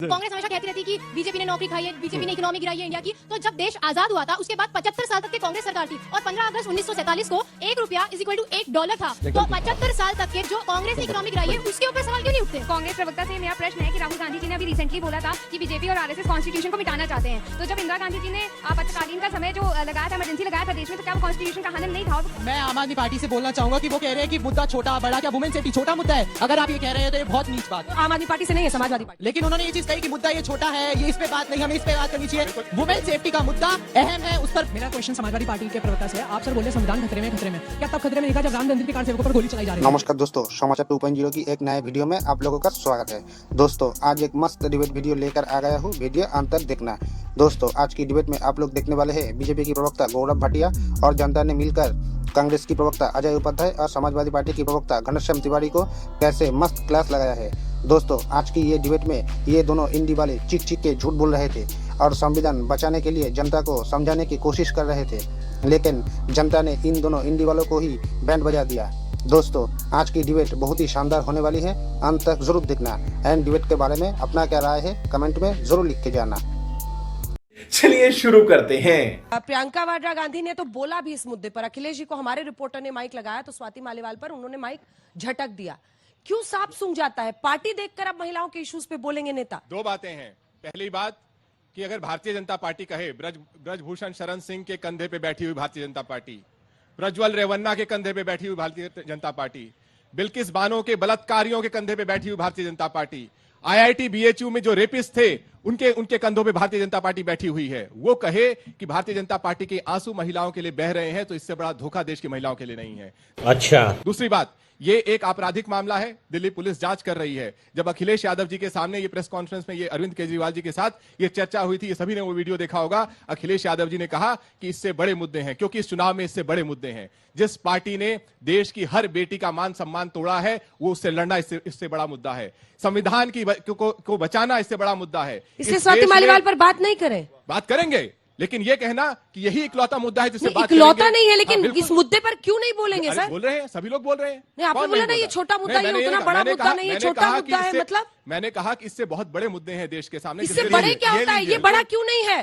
कांग्रेस हमेशा कहती रहती कि बीजेपी ने नौकरी खाई है, बीजेपी ने इकोनॉमी गिराई है इंडिया की। तो जब देश आजाद हुआ था उसके बाद 75 साल तक के कांग्रेस सरकार थी और 15 अगस्त 1947 को ₹1 इज इक्वल टू $1 था। तो 75 साल तक के जो कांग्रेस ने इकोनॉमी गिराई है उसके ऊपर सवाल क्यों नहीं उठते? कांग्रेस प्रवक्ता से मेरा प्रश्न है कि राहुल गांधी जी ने अभी रिसेंटली बोला था कि बीजेपी और आरएसएस कॉन्स्टिट्यूशन को मिटाना चाहते हैं। तो जब इंदिरा गांधी जी ने आपातकालीन का समय जो लगाया था, इमरजेंसी लगाया था देश में, तो क्या वो कॉन्स्टिट्यूशन का हनन नहीं था? मैं आम आदमी पार्टी से बोलना चाहूंगा कि वो कह रहे हैं कि मुद्दा छोटा बड़ा, क्या वुमेन सेफ्टी छोटा मुद्दा है? अगर आप ये कह रहे हैं तो ये बहुत नीच बात है। आम आदमी पार्टी से नहीं है, समाजवादी पार्टी। लेकिन उन्होंने ये चीज कही कि मुद्दा ये छोटा है, ये इस पे बात नहीं, हमें इस पे बात करनी चाहिए। वुमेन सेफ्टी का मुद्दा अहम है, उस पर मेरा क्वेश्चन समाजवादी पार्टी के प्रवक्ता से है। आप सर बोले संविधान खतरे में, क्या तब खतरे में नहीं था जब राम मंदिर के कारसेवकों पर गोली चलाई जा रही है? नमस्कार दोस्तों, समाचार 2.0 की एक नए वीडियो में आप लोगों का स्वागत है। दोस्तों आज एक मस्त डिबेट वीडियो लेकर आ गया हूँ, वीडियो अंत तक देखना। दोस्तों आज की डिबेट में आप लोग देखने वाले हैं बीजेपी की प्रवक्ता गौरव भाटिया और जनता ने मिलकर कांग्रेस की प्रवक्ता अजय उपाध्याय और समाजवादी पार्टी की प्रवक्ता घनश्याम तिवारी को कैसे मस्त क्लास लगाया है। दोस्तों आज की ये डिबेट में ये दोनों इंडी वाले चीख के झूठ बोल रहे थे और संविधान बचाने के लिए जनता को समझाने की कोशिश कर रहे थे, लेकिन जनता ने इन दोनों इंडी वालों को ही बैंड बजा दिया। दोस्तों आज की डिबेट बहुत ही शानदार होने वाली है, अंत तक जरूर देखना। एंड डिबेट के बारे में अपना क्या राय है कमेंट में जरूर लिख के जाना। चलिए शुरू करते हैं। प्रियंका वाड्रा गांधी ने तो बोला भी इस मुद्दे पर। अखिलेश जी को हमारे रिपोर्टर ने माइक लगाया तो स्वाति मालीवाल पर उन्होंने माइक झटक दिया। क्यों साफ सूंघ जाता है? पार्टी देखकर अब महिलाओं के इश्यूज पे बोलेंगे नेता। दो बातें हैं। पहली बात कि अगर भारतीय जनता पार्टी कहे, ब्रजभूषण शरण सिंह के कंधे पे बैठी हुई भारतीय जनता पार्टी, प्रज्वल रेवन्ना के कंधे पे बैठी हुई भारतीय जनता पार्टी, बिल्किस बानो के बलात्कारियों के कंधे पे बैठी हुई Bharatiya Janata party, IIT BHU में जो रेपिस्ट थे उनके कंधों पे भारतीय जनता पार्टी बैठी हुई है, वो कहे कि भारतीय जनता पार्टी के आंसू महिलाओं के लिए बह रहे हैं, तो इससे बड़ा धोखा देश की महिलाओं के लिए नहीं है। अच्छा, दूसरी बात, ये एक आपराधिक मामला है, दिल्ली पुलिस जांच कर रही है। जब अखिलेश यादव जी के सामने ये प्रेस कॉन्फ्रेंस में ये अरविंद केजरीवाल जी के साथ ये चर्चा हुई थी, ये सभी ने वो वीडियो देखा होगा। अखिलेश यादव जी ने कहा कि इससे बड़े मुद्दे हैं, क्योंकि इस चुनाव में इससे बड़े मुद्दे हैं। जिस पार्टी ने देश की हर बेटी का मान सम्मान तोड़ा है, वो उससे लड़ना इससे बड़ा मुद्दा है। संविधान को बचाना इससे बड़ा मुद्दा है। इसलिए स्वाति मालीवाल पर बात नहीं करें। बात करेंगे, लेकिन ये कहना कि यही इकलौता मुद्दा है जिससे बात इकलौता नहीं है, लेकिन इस मुद्दे पर क्यों नहीं बोलेंगे सर? बोल रहे हैं, सभी लोग बोल रहे हैं। नहीं, आपने बोला ना ये छोटा मुद्दा है, उतना बड़ा मुद्दा नहीं है, छोटा मुद्दा है। मतलब मैंने कहा कि इससे बहुत बड़े मुद्दे हैं देश के सामने। इससे बड़े क्या होता है? ये बड़ा क्यों नहीं है?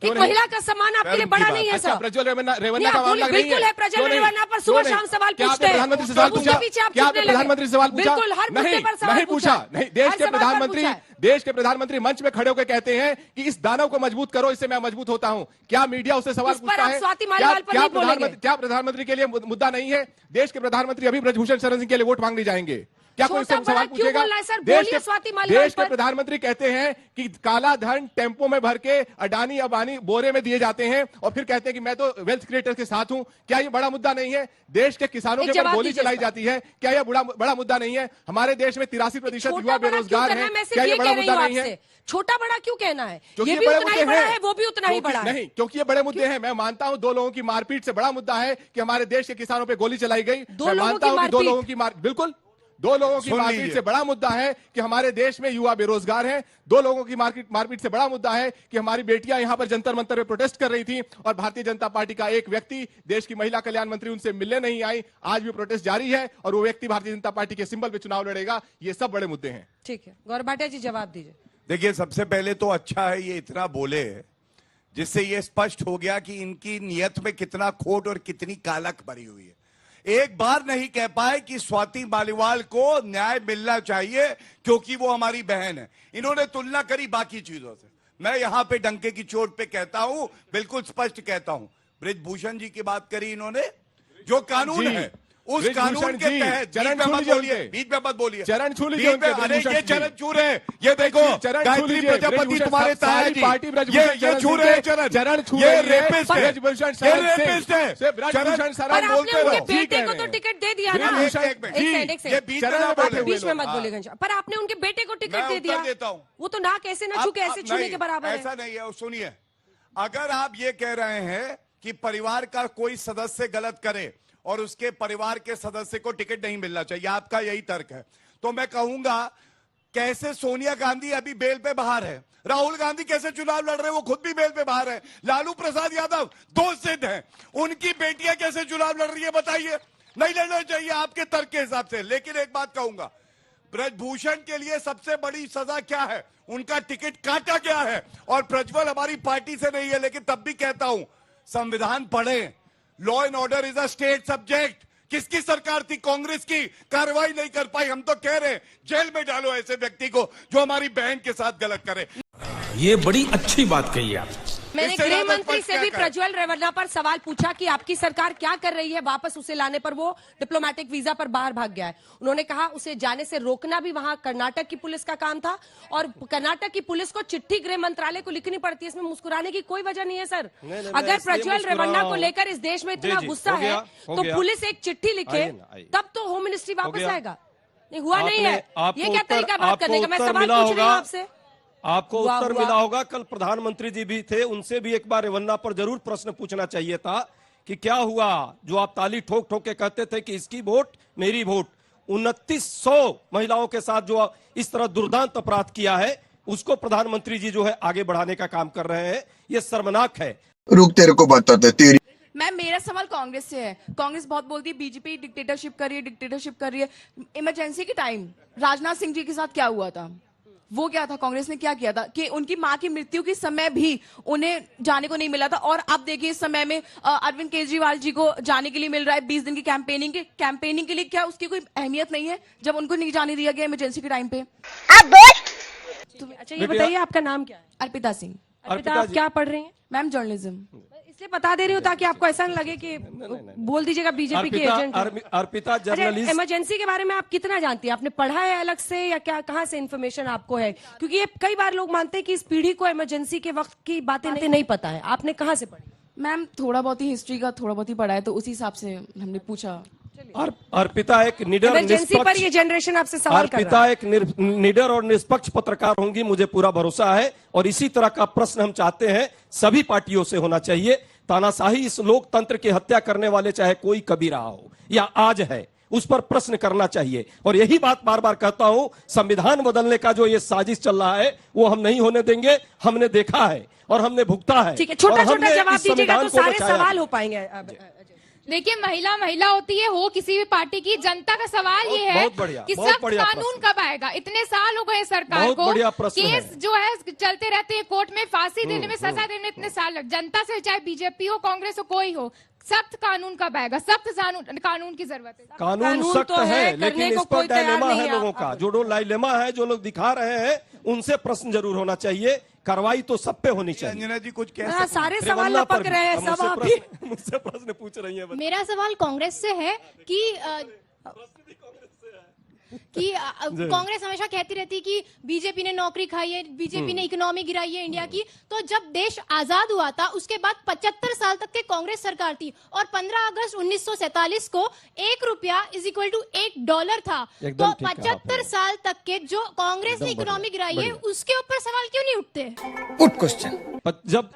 एक महिला का सम्मान आपके लिए बड़ा नहीं है सर? प्रज्वल रेवन्ना का मामला बिल्कुल है। प्रज्वल रेवन्ना पर सुबह शाम सवाल पूछते हैं। प्रधानमंत्री से सवाल पूछा? क्या आपने प्रधानमंत्री से सवाल पूछा? बिल्कुल, हर मुद्दे पर सवाल नहीं पूछा। नहीं, देश के प्रधानमंत्री मंच में खड़े होकर कहते हैं कि इस दानव को मजबूत करो, इससे मैं मजबूत होता हूं। क्या मीडिया उससे सवाल पूछता है? क्या प्रधानमंत्री के लिए मुद्दा नहीं है? देश के प्रधानमंत्री अभी ब्रजभूषण शरण सिंह के लिए वोट मांगने जाएंगे, क्या कोई सवाल पूछेगा? देश के प्रधानमंत्री कहते हैं कि काला धन टेम्पो में भर के अडानी अबानी बोरे में दिए जाते हैं और फिर कहते हैं कि मैं तो वेल्थ क्रिएटर्स के साथ हूं। क्या ये बड़ा मुद्दा नहीं है? देश के किसानों के ऊपर गोली चलाई जाती है, क्या यह बड़ा मुद्दा नहीं है? हमारे देश में 83% युवा बेरोजगार हैं, क्या ये बड़ा मुद्दा नहीं है? छोटा बड़ा क्यों कहना है? क्योंकि ये भी उतना ही बड़ा है, वो भी उतना ही बड़ा है। नहीं, क्योंकि ये बड़े मुद्दे हैं। मैं मानता हूं दो लोगों की मारपीट से बड़ा मुद्दा है कि हमारे देश के किसानों पे गोली चलाई गई। मैं मानता हूं कि दो लोगों की मारपीट से बड़ा मुद्दा है कि हमारे देश में युवा बेरोजगार हैं। दो लोगों की मारपीट से बड़ा मुद्दा है कि हमारी बेटियां यहां पर जंतर मंतर पे प्रोटेस्ट कर रही थी और भारतीय जनता पार्टी का एक व्यक्ति, देश की महिला कल्याण मंत्री, उनसे मिलने नहीं आई। आज भी प्रोटेस्ट जारी है और वो व्यक्ति भारतीय जनता पार्टी के सिंबल पे चुनाव लड़ेगा। ये सब बड़े मुद्दे हैं। ठीक है, गौरव भाटिया जी जवाब दीजिए। देखिए, सबसे पहले तो अच्छा है ये इतना बोले, जिससे ये स्पष्ट हो गया कि इनकी नियत में कितना खोट और कितनी कालक भरी हुई है। एक बार नहीं कह पाए कि स्वाति मालीवाल को न्याय मिलना चाहिए क्योंकि वो हमारी बहन है। इन्होंने तुलना करी बाकी चीजों से। मैं यहां पे डंके की चोट पे कहता हूं, बिल्कुल स्पष्ट कहता हूं, ब्रजभूषण जी की बात करी इन्होंने। जो कानून है उस कानून के तहत बीच में मत बोलिए। चरण छू लीजिए। अरे ये चरण छू रहे, ये देखो गायत्री प्रजापति तुम्हारे ताया जी, ये छू रहे चरण छू, ये रेपिस्ट है, रेपिस्ट है। ब्रजभूषण शरण पर बोलते आपने रहो। उनके बेटे को तो टिकट दे दिया ना। ये बीच में मत बोलिएगा। पर आपने उनके बेटे को टिकट दे दिया। देता हूं, वो तो ना कैसे ना छूके ऐसे छूने के बराबर है। ऐसा नहीं है। सुनिए, अगर आप ये कह रहे हैं कि परिवार का कोई सदस्य गलत करे और उसके परिवार के सदस्य को टिकट नहीं मिलना चाहिए, आपका यही तर्क है, तो मैं कहूंगा कैसे सोनिया गांधी अभी बेल पे बाहर है, राहुल गांधी कैसे चुनाव लड़ रहे हैं, वो खुद भी बेल पे बाहर है, लालू प्रसाद यादव दो सिद्ध हैं, उनकी बेटियां कैसे चुनाव लड़ रही है बताइए? नहीं लड़ना चाहिए आपके तर्क के हिसाब से। लेकिन एक बात कहूंगा, ब्रजभूषण के लिए सबसे बड़ी सजा क्या है? उनका टिकट काटा गया है। और प्रज्वल हमारी पार्टी से नहीं है, लेकिन तब भी कहता हूं संविधान पढ़ें। Law and order is a state subject. किसकी सरकार थी? कांग्रेस की। कार्रवाई नहीं कर पाई। हम तो कह रहे हैं जेल में डालो ऐसे व्यक्ति को जो हमारी बहन के साथ गलत करे। ये बड़ी अच्छी बात कही आप। मैंने इससे गृह ज्यादा मंत्री स्पष्ट से क्या भी करें? प्रज्वल रेवन्ना पर सवाल पूछा कि आपकी सरकार क्या कर रही है वापस उसे लाने पर। वो डिप्लोमेटिक वीजा पर बाहर भाग गया है। उन्होंने कहा उसे जाने से रोकना भी वहां कर्नाटक की पुलिस का काम था और कर्नाटक की पुलिस को चिट्ठी गृह मंत्रालय को लिखनी पड़ती है। इसमें मुस्कुराने की कोई वजह नहीं है सर। अगर प्रज्वल रेवन्ना को लेकर इस देश में इतना गुस्सा है तो पुलिस एक चिट्ठी लिखे, तब तो होम मिनिस्ट्री वापस आएगा। नहीं हुआ नहीं है। ये क्या तरीका बात करने का? मैं सवाल पूछ रही हूँ आपसे। आपको उत्तर मिला होगा। कल प्रधानमंत्री जी भी थे, उनसे भी एक बार रेवन्ना पर जरूर प्रश्न पूछना चाहिए था कि क्या हुआ जो आप ताली ठोक ठोक के कहते थे कि इसकी वोट मेरी वोट। 2900 महिलाओं के साथ जो इस तरह दुर्दांत अपराध किया है उसको प्रधानमंत्री जी जो है आगे बढ़ाने का काम कर रहे हैं। ये शर्मनाक है। रुक, तेरे को बताते तेरी। मैम मेरा सवाल कांग्रेस से है। कांग्रेस बहुत बोलती है बीजेपी डिक्टेटरशिप कर रही है। इमरजेंसी के टाइम राजनाथ सिंह जी के साथ क्या हुआ था? वो क्या था? कांग्रेस ने क्या किया था कि उनकी मां की मृत्यु के समय भी उन्हें जाने को नहीं मिला था। और अब देखिए इस समय में अरविंद केजरीवाल जी को जाने के लिए मिल रहा है 20 दिन की कैंपेनिंग के लिए। क्या उसकी कोई अहमियत नहीं है जब उनको नहीं जाने दिया गया इमरजेंसी के टाइम पे? अच्छा ये बताइए आपका नाम क्या है? अर्पिता सिंह। अर्पिता, आप क्या पढ़ रही हैं? Ma'am journalism. इसलिए बता दे रही हूँ ताकि आपको ऐसा न लगे कि बोल दीजिएगा बीजेपी के एजेंट। अर्पिता जर्नलिस्ट। इमरजेंसी के बारे में आप कितना जानती हैं? आपने पढ़ा है अलग से या क्या, कहाँ से इन्फॉर्मेशन आपको है? क्योंकि ये कई बार लोग मानते हैं कि इस पीढ़ी को इमरजेंसी के वक्त की बातें नहीं पता है। आपने कहाँ से पढ़ी? मैम थोड़ा बहुत ही हिस्ट्री का थोड़ा बहुत ही पढ़ा है, तो उसी हिसाब से हमने पूछा। अर्पिता एक निडर इमरजेंसी पर ये जनरेशन आपसे सवाल कर रहा है। अर्पिता एक निडर और निष्पक्ष पत्रकार होंगी, मुझे पूरा भरोसा है। और इसी तरह का प्रश्न हम चाहते हैं सभी पार्टियों से होना चाहिए। तानाशाही इस लोकतंत्र की हत्या करने वाले चाहे कोई कभी रहा हो या आज है, उस पर प्रश्न करना चाहिए। और यही बात बार बार कहता हूं, संविधान बदलने का जो ये साजिश चल रहा है वो हम नहीं होने देंगे। हमने देखा है और हमने भुगता है। ठीक है, छोटा छोटा जवाब दीजिएगा तो सारे सवाल हो पाएंगे। देखिए महिला होती है हो किसी भी पार्टी की, जनता का सवाल ये है कि सख्त कानून कब आएगा? इतने साल हो गए सरकार को, केस जो है चलते रहते हैं कोर्ट में, फांसी देने में, सजा देने में इतने साल लग। जनता से चाहे बीजेपी हो, कांग्रेस हो, कोई हो, सख्त कानून कब आएगा? सख्त कानून की जरूरत है। कानून सख्त है, लेकिन इस पर डायलेमा है लोगों का। जो डायलेमा है जो लोग दिखा रहे हैं उनसे प्रश्न जरूर होना चाहिए। कार्रवाई तो सब पे होनी चाहिए। अंजना जी कुछ कह सारे सवाल लपक रहे हैं सब आप ही। मुझसे प्रश्न पूछ रही है। मेरा सवाल कांग्रेस से है कि कांग्रेस हमेशा कहती रहती है कि बीजेपी ने नौकरी खाई है, बीजेपी ने इकोनॉमी गिराई है इंडिया की। तो जब देश आजाद हुआ था उसके बाद 75 साल तक के कांग्रेस सरकार थी और 15 अगस्त 1947 को ₹1 = $1 था। तो 75 साल तक के जो कांग्रेस ने इकोनॉमी गिराई है उसके ऊपर सवाल क्यों नहीं उठते? Good question.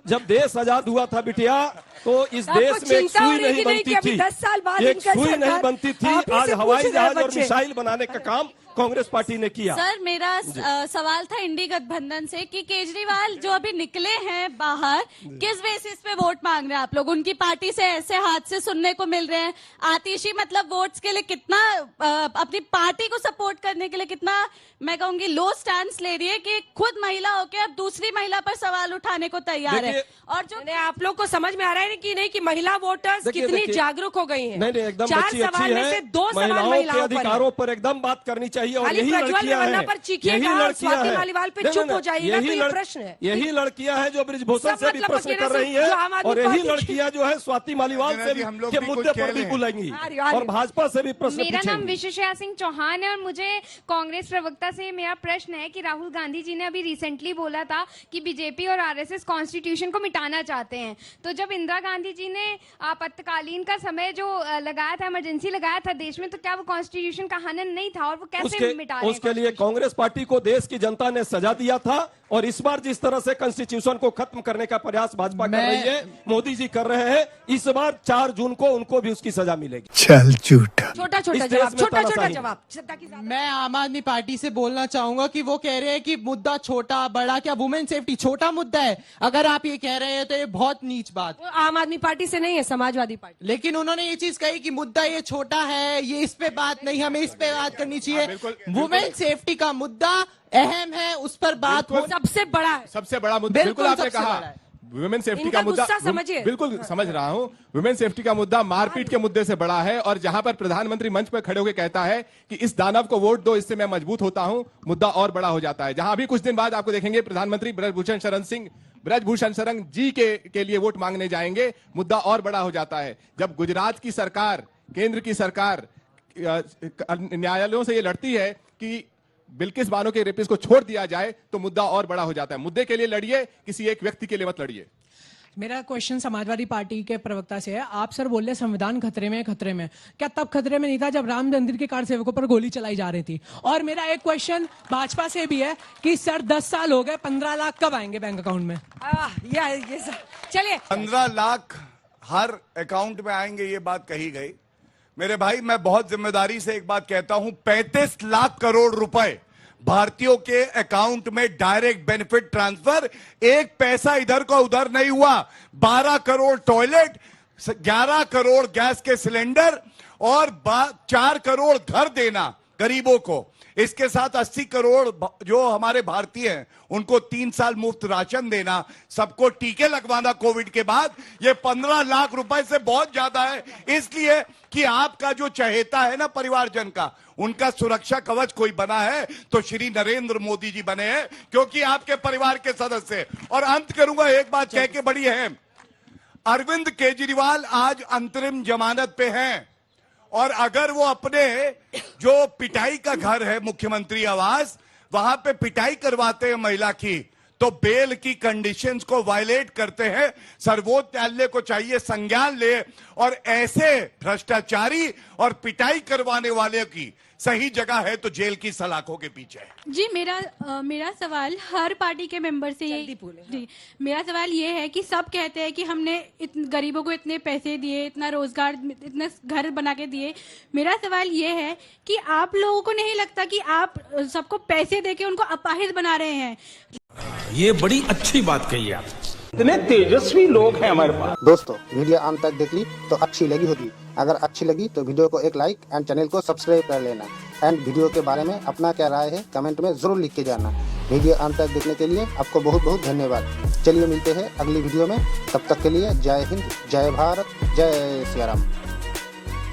जब देश आजाद हुआ था बिटिया, तो इस देश में एक सुई नहीं बनती थी, 10 साल बाद एक सुई नहीं बनती थी। आज हवाई जहाज और मिसाइल बनाने का काम कांग्रेस पार्टी ने किया। सर मेरा सवाल था इंडी गठबंधन से कि केजरीवाल जो अभी निकले हैं बाहर, किस बेसिस पे वोट मांग रहे हैं आप लोग? उनकी पार्टी से ऐसे हादसे सुनने को मिल रहे हैं। आतिशी मतलब वोट्स के लिए कितना अपनी पार्टी को सपोर्ट करने के लिए कितना, मैं कहूंगी, लो स्टैंड ले रही है कि खुद महिला होकर अब दूसरी महिला पर सवाल उठाने को तैयार है। और जो आप लोग को समझ में आ रहा है कि नहीं कि महिला वोटर्स कितनी जागरूक हो गई हैं? नहीं, एकदम 4 सवाल में से 2 सवाल महिलाओं के अधिकारों पर एकदम बात करनी चाहिए। और यही लड़कियां हैं, यही लड़कियां हैं जो ब्रिजभूषण से भी प्रश्न कर रही हैं, और यही लड़कियां जो है स्वाति मालीवाल से के मुद्दे पर भी बुलाएंगी और भाजपा से भी प्रश्न पूछेंगी। मेरा नाम विशेषया सिंह चौहान है और मुझे कांग्रेस प्रवक्ता से मेरा प्रश्न है कि राहुल गांधी जी ने अभी रिसेंटली बोला था कि बीजेपी और आरएसएस कॉन्स्टिट्यूशन को मिटाना चाहते हैं। तो जब इंदिरा गांधी जी ने आपातकालीन का समय जो लगाया था, इमरजेंसी लगाया था देश में, तो क्या वो कॉन्स्टिट्यूशन का हनन नहीं था? और वो कैसे मिटा? उसके लिए कांग्रेस पार्टी को देश की जनता ने सजा दिया था और इस बार जिस तरह से कॉन्स्टिट्यूशन को खत्म करने का प्रयास भाजपा कर रही है, मोदी जी कर रहे हैं, इस बार 4 जून को उनको भी उसकी सजा मिलेगी। चल झूठा। छोटा जवाब। मैं आम आदमी पार्टी से बोलना चाहूंगा कि वो कह रहे हैं कि मुद्दा छोटा बड़ा, क्या वुमेन सेफ्टी छोटा मुद्दा है? अगर आप ये कह रहे हैं तो ये बहुत नीच बात। आम आदमी पार्टी से नहीं है, समाजवादी पार्टी। लेकिन उन्होंने ये चीज कही कि मुद्दा ये छोटा है, ये इस पे बात नहीं, हमें इस पे बात करनी चाहिए। वुमेन सेफ्टी का मुद्दा अहम है, उस पर बात सबसे बड़ा है, सबसे बड़ा मुद्दा। बिल्कुल आपने कहा वुमेन सेफ्टी का मुद्दा, समझिए। बिल्कुल समझ रहा हूं। वुमेन सेफ्टी का मुद्दा मारपीट के मुद्दे से बड़ा है, और जहां पर प्रधानमंत्री मंच पर खड़े होकर कहता है कि इस दानव को वोट दो, इससे मैं मजबूत होता हूं, मुद्दा और बड़ा हो जाता है। जहां अभी कुछ दिन बाद आपको देखेंगे प्रधानमंत्री ब्रजभूषण शरण जी के लिए वोट मांगने जाएंगे, मुद्दा और बड़ा हो जाता है। जब गुजरात की सरकार, केंद्र की सरकार न्यायालयों से ये लड़ती है कि बिल्किस बानो के रेपिस्ट को छोड़ दिया जाए, तो मुद्दा और बड़ा हो जाता है। मुद्दे के लिए लड़िए, किसी एक व्यक्ति के लिए मत लड़िए। मेरा क्वेश्चन समाजवादी पार्टी के प्रवक्ता से है। आप सर बोल रहे संविधान खतरे में, खतरे में। क्या तब खतरे में नहीं था जब राम मंदिर के कार सेवकों पर गोली चलाई जा रही थी? और मेरा एक क्वेश्चन भाजपा से भी है कि सर 10 साल हो गए, 15 लाख कब आएंगे बैंक अकाउंट में? ये चलिए, 15 लाख हर अकाउंट में आएंगे, ये बात कही गई। मेरे भाई, मैं बहुत जिम्मेदारी से एक बात कहता हूं, 35 लाख करोड़ रुपए भारतीयों के अकाउंट में डायरेक्ट बेनिफिट ट्रांसफर, एक पैसा इधर का उधर नहीं हुआ। 12 करोड़ टॉयलेट, 11 करोड़ गैस के सिलेंडर और 4 करोड़ घर देना गरीबों को। इसके साथ 80 करोड़ जो हमारे भारतीय हैं उनको 3 साल मुफ्त राशन देना, सबको टीके लगवाना कोविड के बाद। ये 15 लाख रुपए से बहुत ज्यादा है, इसलिए कि आपका जो चहेता है ना परिवारजन का, उनका सुरक्षा कवच कोई बना है तो श्री नरेंद्र मोदी जी बने हैं, क्योंकि आपके परिवार के सदस्य। और अंत करूंगा एक बात कह के, बड़ी अहम, अरविंद केजरीवाल आज अंतरिम जमानत पे हैं, और अगर वो अपने जो पिटाई का घर है मुख्यमंत्री आवास, वहां पे पिटाई करवाते हैं महिला की, तो बेल की कंडीशंस को वायलेट करते हैं। सर्वोच्च न्यायालय को चाहिए संज्ञान ले, और ऐसे भ्रष्टाचारी और पिटाई करवाने वाले की सही जगह है तो जेल की सलाखों के पीछे है। जी, मेरा सवाल हर पार्टी के मेंबर से जी, मेरा सवाल ये है कि सब कहते हैं कि हमने गरीबों को इतने पैसे दिए, इतना रोजगार, इतने घर बना के दिए। मेरा सवाल ये है कि आप लोगों को नहीं लगता कि आप सबको पैसे देके उनको अपाहिज बना रहे हैं? ये बड़ी अच्छी बात कही आप। इतने तेजस्वी लोग हैं हमारे पास। दोस्तों, वीडियो अंत तक देख ली तो अच्छी लगी होगी। अगर अच्छी लगी तो वीडियो को एक लाइक एंड चैनल को सब्सक्राइब कर लेना। एंड वीडियो के बारे में अपना क्या राय है कमेंट में जरूर लिख के जाना। वीडियो अंत तक देखने के लिए आपको बहुत बहुत धन्यवाद। चलिए मिलते हैं अगली वीडियो में, तब तक के लिए जय हिंद, जय भारत, जय सिया राम।